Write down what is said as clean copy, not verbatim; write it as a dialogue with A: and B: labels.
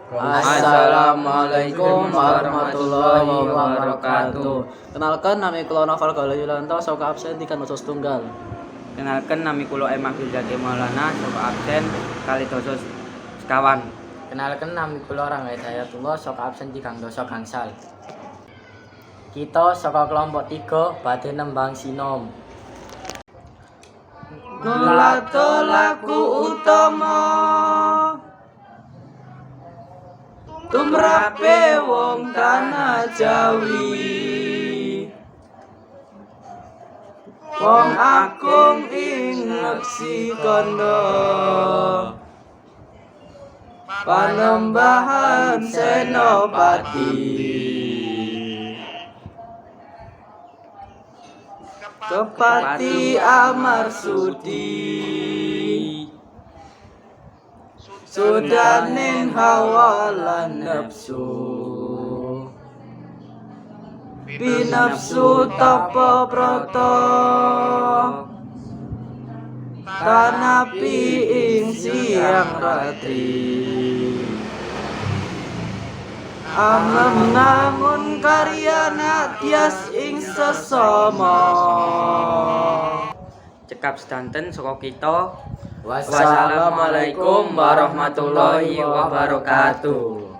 A: Assalamualaikum warahmatullahi wabarakatuh.
B: Kenalkan nami kula Novel Galuh Yulianto saka absen 3 dosos tunggal.
A: Kenalkan nami kula Emma Filjati Maulana saka absen kali dosos sekawan.
C: Kenalkan nami kula Rangga Hidayatullah saka absen 3 doso gangsal. Kita saka kelompok 3 badhe nembang sinom.
B: Nulato laku utama tumrape wong tanah Jawi, wong agung ing ngeksi kono, Panembahan Senopati, Kepati Amarsudi, Sudaning hawa lan nafsu, binafsu tapa prata, kanapi ing siang ratri, amem ngangun karyana tias ing sesama.
A: Cekap sedanten saka kita.
C: Wassalamualaikum warahmatullahi wabarakatuh.